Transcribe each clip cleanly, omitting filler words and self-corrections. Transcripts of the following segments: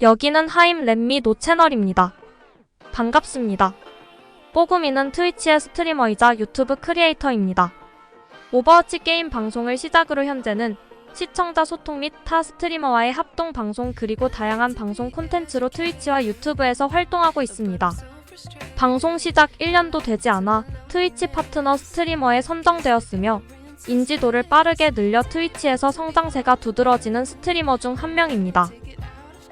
여기는 하임 렛미 노 채널입니다. 반갑습니다. 뽀구미는 트위치의 스트리머이자 유튜브 크리에이터입니다. 오버워치 게임 방송을 시작으로 현재는 시청자 소통 및 타 스트리머와의 합동 방송 그리고 다양한 방송 콘텐츠로 트위치와 유튜브에서 활동하고 있습니다. 방송 시작 1년도 되지 않아 트위치 파트너 스트리머에 선정되었으며 인지도를 빠르게 늘려 트위치에서 성장세가 두드러지는 스트리머 중 한 명입니다.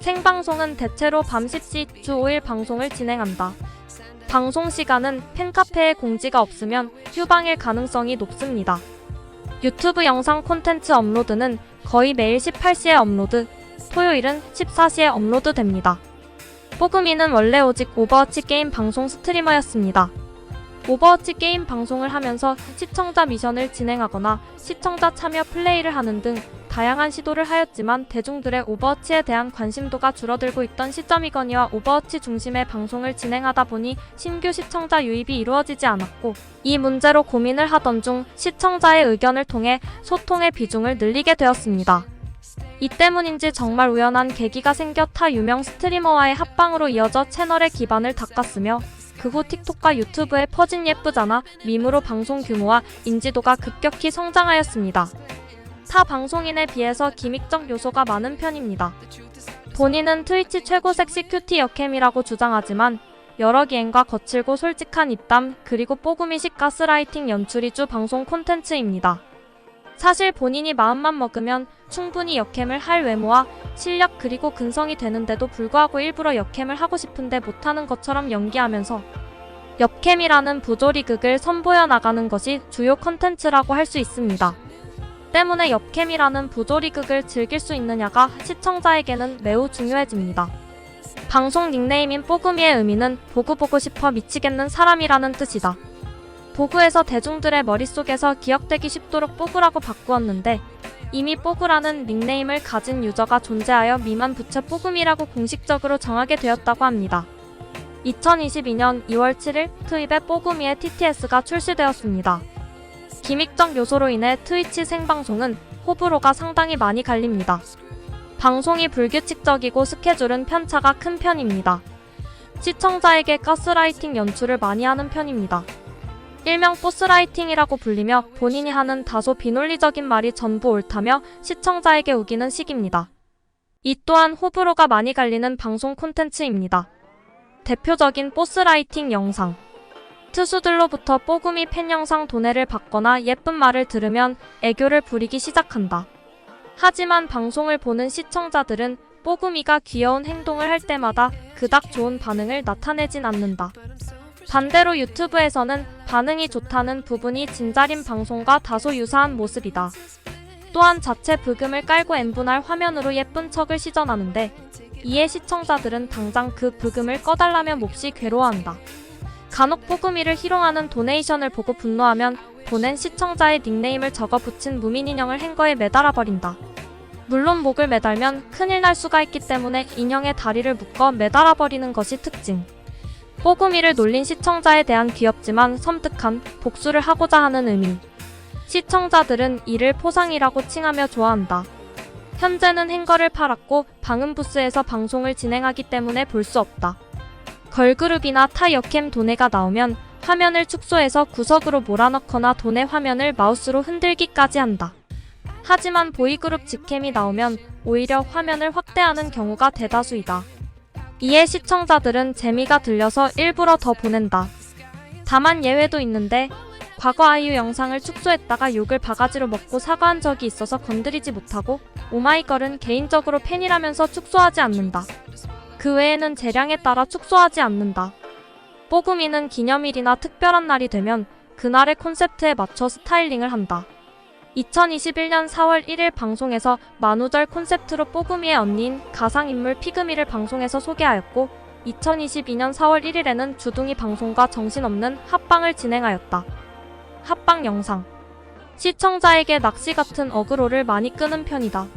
생방송은 대체로 밤 10시 주 5일 방송을 진행한다. 방송 시간은 팬카페에 공지가 없으면 휴방일 가능성이 높습니다. 유튜브 영상 콘텐츠 업로드는 거의 매일 18시에 업로드, 토요일은 14시에 업로드됩니다. 뽀구미는 원래 오직 오버워치 게임 방송 스트리머였습니다. 오버워치 게임 방송을 하면서 시청자 미션을 진행하거나 시청자 참여 플레이를 하는 등 다양한 시도를 하였지만 대중들의 오버워치에 대한 관심도가 줄어들고 있던 시점이거니와 오버워치 중심의 방송을 진행하다 보니 신규 시청자 유입이 이루어지지 않았고 이 문제로 고민을 하던 중 시청자의 의견을 통해 소통의 비중을 늘리게 되었습니다. 이 때문인지 정말 우연한 계기가 생겨 타 유명 스트리머와의 합방으로 이어져 채널의 기반을 닦았으며 그 후 틱톡과 유튜브에 퍼진 예쁘잖아 밈으로 방송 규모와 인지도가 급격히 성장하였습니다. 타 방송인에 비해서 기믹적 요소가 많은 편입니다. 본인은 트위치 최고 섹시 큐티 여캠이라고 주장하지만 여러 기행과 거칠고 솔직한 입담 그리고 뽀구미식 가스라이팅 연출이 주 방송 콘텐츠입니다. 사실 본인이 마음만 먹으면 충분히 여캠을 할 외모와 실력 그리고 근성이 되는데도 불구하고 일부러 여캠을 하고 싶은데 못하는 것처럼 연기하면서 여캠이라는 부조리극을 선보여 나가는 것이 주요 컨텐츠라고 할 수 있습니다. 때문에 여캠이라는 부조리극을 즐길 수 있느냐가 시청자에게는 매우 중요해집니다. 방송 닉네임인 뽀구미의 의미는 보고 싶어 미치겠는 사람이라는 뜻이다. 보구에서 대중들의 머릿속에서 기억되기 쉽도록 뽀구라고 바꾸었는데 이미 뽀구라는 닉네임을 가진 유저가 존재하여 미만 부채 뽀구미라고 공식적으로 정하게 되었다고 합니다. 2022년 2월 7일 트윗에 뽀구미의 TTS가 출시되었습니다. 기믹적 요소로 인해 트위치 생방송은 호불호가 상당히 많이 갈립니다. 방송이 불규칙적이고 스케줄은 편차가 큰 편입니다. 시청자에게 가스라이팅 연출을 많이 하는 편입니다. 일명 보스라이팅이라고 불리며 본인이 하는 다소 비논리적인 말이 전부 옳다며 시청자에게 우기는 식입니다. 이 또한 호불호가 많이 갈리는 방송 콘텐츠입니다. 대표적인 보스라이팅 영상. 투수들로부터 뽀구미 팬 영상 도내를 받거나 예쁜 말을 들으면 애교를 부리기 시작한다. 하지만 방송을 보는 시청자들은 뽀구미가 귀여운 행동을 할 때마다 그닥 좋은 반응을 나타내진 않는다. 반대로 유튜브에서는 반응이 좋다는 부분이 진자림 방송과 다소 유사한 모습이다. 또한 자체 브금을 깔고 N분할 화면으로 예쁜 척을 시전하는데 이에 시청자들은 당장 그 브금을 꺼달라며 몹시 괴로워한다. 간혹 뽀구미를 희롱하는 도네이션을 보고 분노하면 보낸 시청자의 닉네임을 적어 붙인 무민인형을 행거에 매달아버린다. 물론 목을 매달면 큰일 날 수가 있기 때문에 인형의 다리를 묶어 매달아버리는 것이 특징. 뽀구미를 놀린 시청자에 대한 귀엽지만 섬뜩한 복수를 하고자 하는 의미. 시청자들은 이를 포상이라고 칭하며 좋아한다. 현재는 행거를 팔았고 방음 부스에서 방송을 진행하기 때문에 볼 수 없다. 걸그룹이나 타 여캠 도네가 나오면 화면을 축소해서 구석으로 몰아넣거나 도네 화면을 마우스로 흔들기까지 한다. 하지만 보이그룹 직캠이 나오면 오히려 화면을 확대하는 경우가 대다수이다. 이에 시청자들은 재미가 들려서 일부러 더 보낸다. 다만 예외도 있는데 과거 아이유 영상을 축소했다가 욕을 바가지로 먹고 사과한 적이 있어서 건드리지 못하고 오마이걸은 개인적으로 팬이라면서 축소하지 않는다. 그 외에는 재량에 따라 축소하지 않는다. 뽀구미는 기념일이나 특별한 날이 되면 그날의 콘셉트에 맞춰 스타일링을 한다. 2021년 4월 1일 방송에서 만우절 콘셉트로 뽀구미의 언니인 가상인물 피그미를 방송에서 소개하였고 2022년 4월 1일에는 주둥이 방송과 정신없는 합방을 진행하였다. 합방 영상. 시청자에게 낚시 같은 어그로를 많이 끄는 편이다.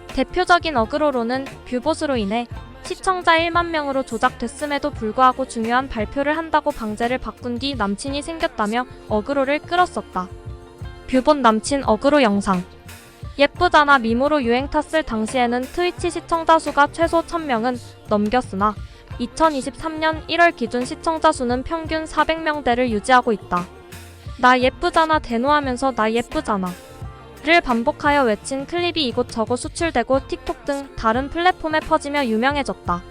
대표적인 어그로로는 뷰봇으로 인해 시청자 1만 명으로 조작됐음에도 불구하고 중요한 발표를 한다고 방제를 바꾼 뒤 남친이 생겼다며 어그로를 끌었었다. 뷰봇 남친 어그로 영상. 예쁘잖아 밈으로 유행 탔을 당시에는 트위치 시청자 수가 최소 1000명은 넘겼으나 2023년 1월 기준 시청자 수는 평균 400명대를 유지하고 있다. 나 예쁘잖아 대노하면서 나 예쁘잖아 를 반복하여 외친 클립이 이곳저곳 수출되고 틱톡 등 다른 플랫폼에 퍼지며 유명해졌다.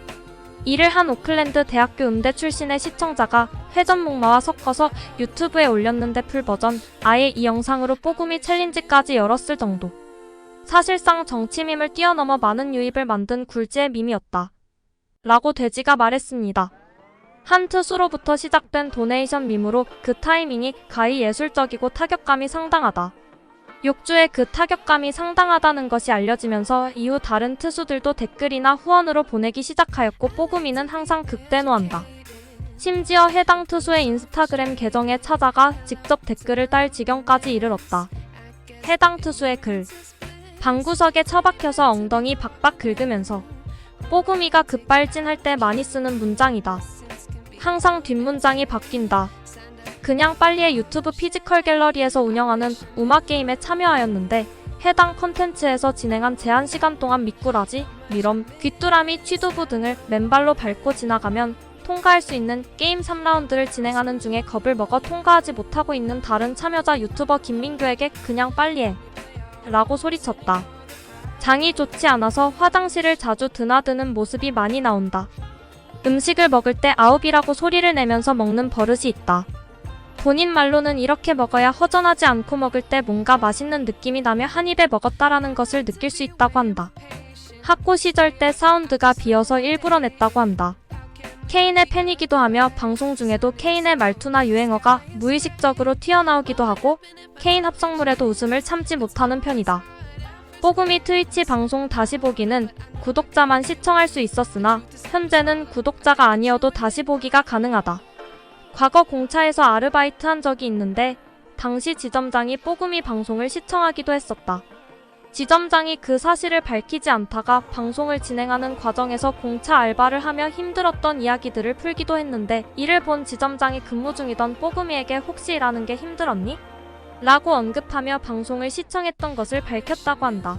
이를 한 오클랜드 대학교 음대 출신의 시청자가 회전 목마와 섞어서 유튜브에 올렸는데 풀버전, 아예 이 영상으로 뽀금이 챌린지까지 열었을 정도. 사실상 정치 밈을 뛰어넘어 많은 유입을 만든 굴지의 밈이었다. 라고 돼지가 말했습니다. 한 트수로부터 시작된 도네이션 밈으로 그 타이밍이 가히 예술적이고 타격감이 상당하다. 욕주에 그 타격감이 상당하다는 것이 알려지면서 이후 다른 트수들도 댓글이나 후원으로 보내기 시작하였고 뽀금이는 항상 극대노한다. 심지어 해당 트수의 인스타그램 계정에 찾아가 직접 댓글을 달 지경까지 이르렀다. 해당 트수의 글. 방구석에 처박혀서 엉덩이 박박 긁으면서 뽀금이가 급발진할 때 많이 쓰는 문장이다. 항상 뒷문장이 바뀐다. 그냥 빨리의 유튜브 피지컬 갤러리에서 운영하는 음악 게임에 참여하였는데 해당 컨텐츠에서 진행한 제한 시간 동안 미꾸라지, 미럼, 귀뚜라미, 취두부 등을 맨발로 밟고 지나가면 통과할 수 있는 게임 3라운드를 진행하는 중에 겁을 먹어 통과하지 못하고 있는 다른 참여자 유튜버 김민규에게 그냥 빨리해 라고 소리쳤다. 장이 좋지 않아서 화장실을 자주 드나드는 모습이 많이 나온다. 음식을 먹을 때 아홉이라고 소리를 내면서 먹는 버릇이 있다. 본인 말로는 이렇게 먹어야 허전하지 않고 먹을 때 뭔가 맛있는 느낌이 나며 한 입에 먹었다라는 것을 느낄 수 있다고 한다. 학고 시절 때 사운드가 비어서 일부러 냈다고 한다. 케인의 팬이기도 하며 방송 중에도 케인의 말투나 유행어가 무의식적으로 튀어나오기도 하고 케인 합성물에도 웃음을 참지 못하는 편이다. 뽀금이 트위치 방송 다시 보기는 구독자만 시청할 수 있었으나 현재는 구독자가 아니어도 다시 보기가 가능하다. 과거 공차에서 아르바이트 한 적이 있는데 당시 지점장이 뽀금이 방송을 시청하기도 했었다. 지점장이 그 사실을 밝히지 않다가 방송을 진행하는 과정에서 공차 알바를 하며 힘들었던 이야기들을 풀기도 했는데 이를 본 지점장이 근무 중이던 뽀금이에게 혹시 일하는 게 힘들었니? 라고 언급하며 방송을 시청했던 것을 밝혔다고 한다.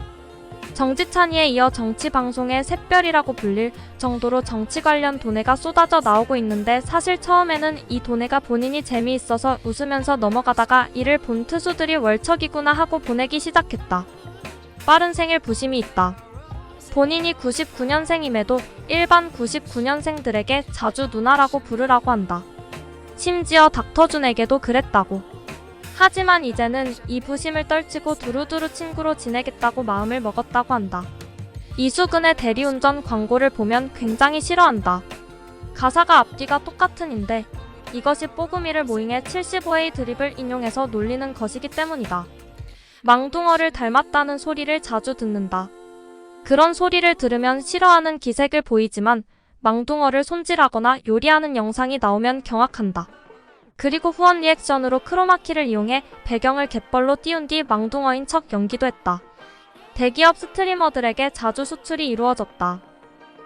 정지찬이에 이어 정치 방송의 샛별이라고 불릴 정도로 정치 관련 도네가 쏟아져 나오고 있는데 사실 처음에는 이 도네가 본인이 재미있어서 웃으면서 넘어가다가 이를 본 트수들이 월척이구나 하고 보내기 시작했다. 빠른 생일 부심이 있다. 본인이 99년생임에도 일반 99년생들에게 자주 누나라고 부르라고 한다. 심지어 닥터준에게도 그랬다고. 하지만 이제는 이 부심을 떨치고 두루두루 친구로 지내겠다고 마음을 먹었다고 한다. 이수근의 대리운전 광고를 보면 굉장히 싫어한다. 가사가 앞뒤가 똑같은인데 이것이 뽀금이를 모잉해 75의 드립을 인용해서 놀리는 것이기 때문이다. 망둥어를 닮았다는 소리를 자주 듣는다. 그런 소리를 들으면 싫어하는 기색을 보이지만 망둥어를 손질하거나 요리하는 영상이 나오면 경악한다. 그리고 후원 리액션으로 크로마키를 이용해 배경을 갯벌로 띄운 뒤 망둥어인 척 연기도 했다. 대기업 스트리머들에게 자주 수출이 이루어졌다.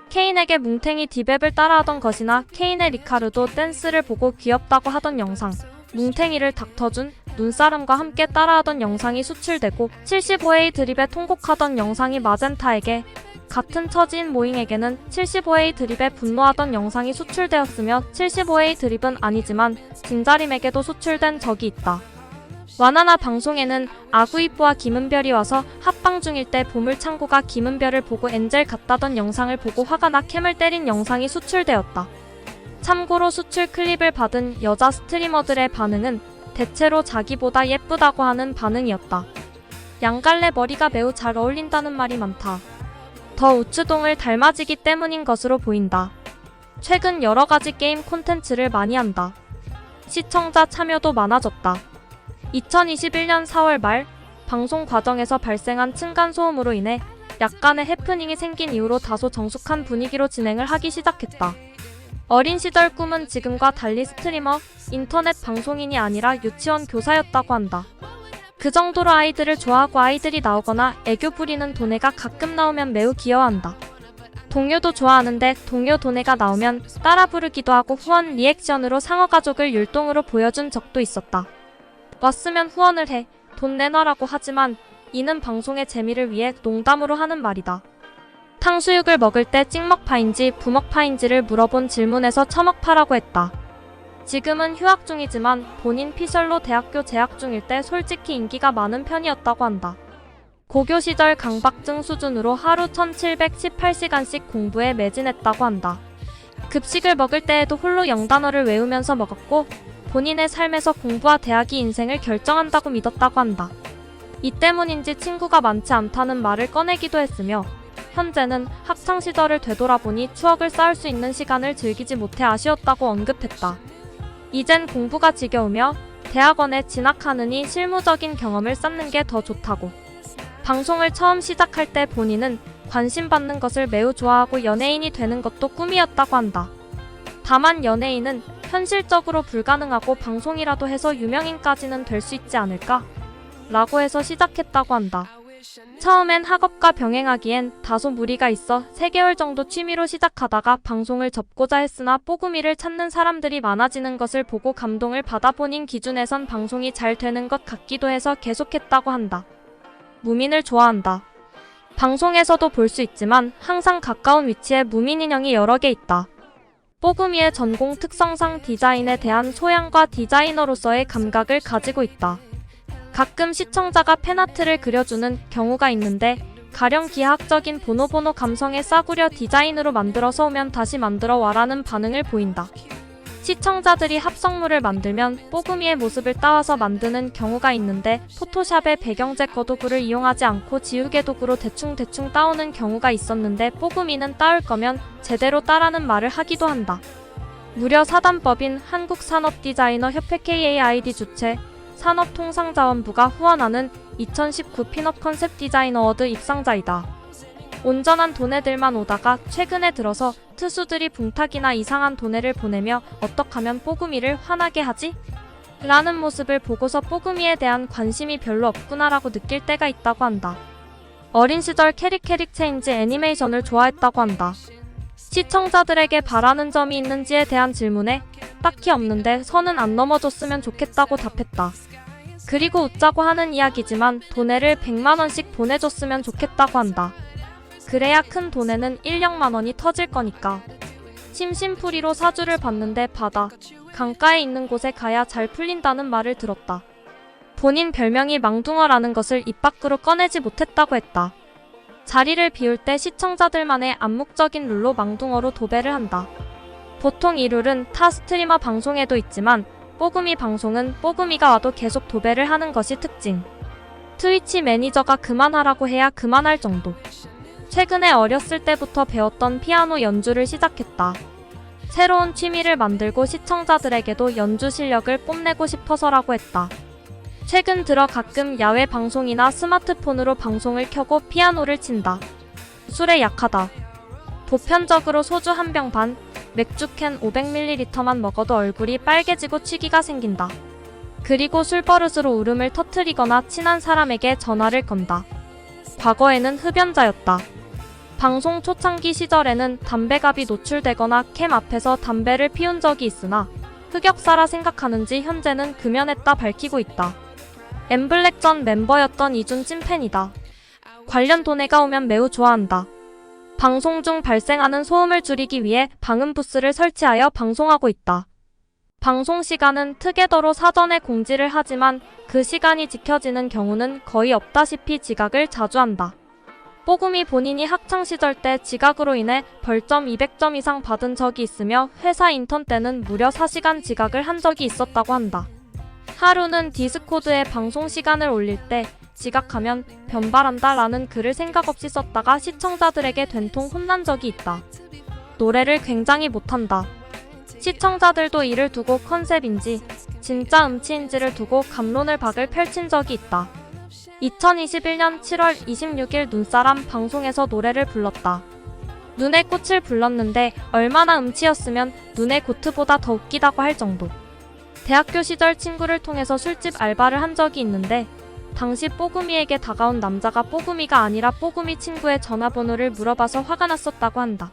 케인에게 뭉탱이 디ბევ을 따라하던 것이나 케인의 리카르도 댄스를 보고 귀엽다고 하던 영상, 뭉탱이를 닥터준, 눈사람과 함께 따라하던 영상이 수출되고 75의 드립에 통곡하던 영상이 마젠타에게, 같은 처지인 모잉에게는 75의 드립에 분노하던 영상이 수출되었으며 75의 드립은 아니지만 진자림에게도 수출된 적이 있다. 와나나 방송에는 아구이뽀와 김은별이 와서 합방 중일 때 보물창고가 김은별을 보고 엔젤 같다던 영상을 보고 화가 나 캠을 때린 영상이 수출되었다. 참고로 수출 클립을 받은 여자 스트리머들의 반응은 대체로 자기보다 예쁘다고 하는 반응이었다. 양갈래 머리가 매우 잘 어울린다는 말이 많다. 더 우츠동을 닮아지기 때문인 것으로 보인다. 최근 여러가지 게임 콘텐츠를 많이 한다. 시청자 참여도 많아졌다. 2021년 4월 말 방송 과정에서 발생한 층간소음으로 인해 약간의 해프닝이 생긴 이후로 다소 정숙한 분위기로 진행을 하기 시작했다. 어린 시절 꿈은 지금과 달리 스트리머, 인터넷 방송인이 아니라 유치원 교사였다고 한다. 그 정도로 아이들을 좋아하고 아이들이 나오거나 애교 부리는 도네가 가끔 나오면 매우 귀여워한다. 동요도 좋아하는데 동요 도네가 나오면 따라 부르기도 하고 후원 리액션으로 상어가족을 율동으로 보여준 적도 있었다. 왔으면 후원을 해, 돈 내놔라고 하지만 이는 방송의 재미를 위해 농담으로 하는 말이다. 탕수육을 먹을 때 찍먹파인지 부먹파인지를 물어본 질문에서 처먹파라고 했다. 지금은 휴학 중이지만 본인 피셜로 대학교 재학 중일 때 솔직히 인기가 많은 편이었다고 한다. 고교 시절 강박증 수준으로 하루 1718시간씩 공부에 매진했다고 한다. 급식을 먹을 때에도 홀로 영단어를 외우면서 먹었고 본인의 삶에서 공부와 대학이 인생을 결정한다고 믿었다고 한다. 이 때문인지 친구가 많지 않다는 말을 꺼내기도 했으며 현재는 학창시절을 되돌아보니 추억을 쌓을 수 있는 시간을 즐기지 못해 아쉬웠다고 언급했다. 이젠 공부가 지겨우며 대학원에 진학하느니 실무적인 경험을 쌓는 게 더 좋다고. 방송을 처음 시작할 때 본인은 관심 받는 것을 매우 좋아하고 연예인이 되는 것도 꿈이었다고 한다. 다만 연예인은 현실적으로 불가능하고 방송이라도 해서 유명인까지는 될 수 있지 않을까? 라고 해서 시작했다고 한다. 처음엔 학업과 병행하기엔 다소 무리가 있어 3개월 정도 취미로 시작하다가 방송을 접고자 했으나 뽀구미를 찾는 사람들이 많아지는 것을 보고 감동을 받아 본인 기준에선 방송이 잘 되는 것 같기도 해서 계속했다고 한다. 무민을 좋아한다. 방송에서도 볼 수 있지만 항상 가까운 위치에 무민 인형이 여러 개 있다. 뽀구미의 전공 특성상 디자인에 대한 소양과 디자이너로서의 감각을 가지고 있다. 가끔 시청자가 팬아트를 그려주는 경우가 있는데 가령 기하학적인 보노보노 감성에 싸구려 디자인으로 만들어서 오면 다시 만들어 와라는 반응을 보인다. 시청자들이 합성물을 만들면 뽀구미의 모습을 따와서 만드는 경우가 있는데 포토샵에 배경제 거도구를 이용하지 않고 지우개 도구로 대충 따오는 경우가 있었는데 뽀구미는 따올 거면 제대로 따라는 말을 하기도 한다. 무려 사단법인 한국산업디자이너협회 KAID 주최 산업통상자원부가 후원하는 2019 핀업 컨셉 디자인 어워드 입상자이다. 온전한 도네들만 오다가 최근에 들어서 투수들이 붕탁이나 이상한 도네를 보내며 어떡하면 뽀구미를 화나게 하지? 라는 모습을 보고서 뽀구미에 대한 관심이 별로 없구나라고 느낄 때가 있다고 한다. 어린 시절 캐릭 체인지 애니메이션을 좋아했다고 한다. 시청자들에게 바라는 점이 있는지에 대한 질문에 딱히 없는데 선은 안 넘어졌으면 좋겠다고 답했다. 그리고 웃자고 하는 이야기지만 도네를 100만원씩 보내줬으면 좋겠다고 한다. 그래야 큰 돈에는 1~0만원이 터질 거니까. 심심풀이로 사주를 받는데 바다, 강가에 있는 곳에 가야 잘 풀린다는 말을 들었다. 본인 별명이 망둥어라는 것을 입 밖으로 꺼내지 못했다고 했다. 자리를 비울 때 시청자들만의 암묵적인 룰로 망둥어로 도배를 한다. 보통 이 룰은 타 스트리머 방송에도 있지만 뽀구미 방송은 뽀구미가 와도 계속 도배를 하는 것이 특징. 트위치 매니저가 그만하라고 해야 그만할 정도. 최근에 어렸을 때부터 배웠던 피아노 연주를 시작했다. 새로운 취미를 만들고 시청자들에게도 연주 실력을 뽐내고 싶어서라고 했다. 최근 들어 가끔 야외 방송이나 스마트폰으로 방송을 켜고 피아노를 친다. 술에 약하다. 보편적으로 소주 한 병 반, 맥주캔 500ml만 먹어도 얼굴이 빨개지고 취기가 생긴다. 그리고 술버릇으로 울음을 터뜨리거나 친한 사람에게 전화를 건다. 과거에는 흡연자였다. 방송 초창기 시절에는 담배갑이 노출되거나 캠 앞에서 담배를 피운 적이 있으나 흑역사라 생각하는지 현재는 금연했다 밝히고 있다. 엠블랙 전 멤버였던 이준 찐팬이다. 관련 도네가 오면 매우 좋아한다. 방송 중 발생하는 소음을 줄이기 위해 방음 부스를 설치하여 방송하고 있다. 방송 시간은 특예더로 사전에 공지를 하지만 그 시간이 지켜지는 경우는 거의 없다시피 지각을 자주 한다. 뽀구미 본인이 학창시절 때 지각으로 인해 벌점 200점 이상 받은 적이 있으며 회사 인턴 때는 무려 4시간 지각을 한 적이 있었다고 한다. 하루는 디스코드에 방송 시간을 올릴 때 지각하면 변발한다 라는 글을 생각 없이 썼다가 시청자들에게 된통 혼난 적이 있다. 노래를 굉장히 못한다. 시청자들도 이를 두고 컨셉인지 진짜 음치인지를 두고 갑론을 박을 펼친 적이 있다. 2021년 7월 26일 눈사람 방송에서 노래를 불렀다. 눈의 꽃을 불렀는데 얼마나 음치였으면 눈의 고트보다 더 웃기다고 할 정도. 대학교 시절 친구를 통해서 술집 알바를 한 적이 있는데 당시 뽀구미에게 다가온 남자가 뽀구미가 아니라 뽀구미 친구의 전화번호를 물어봐서 화가 났었다고 한다.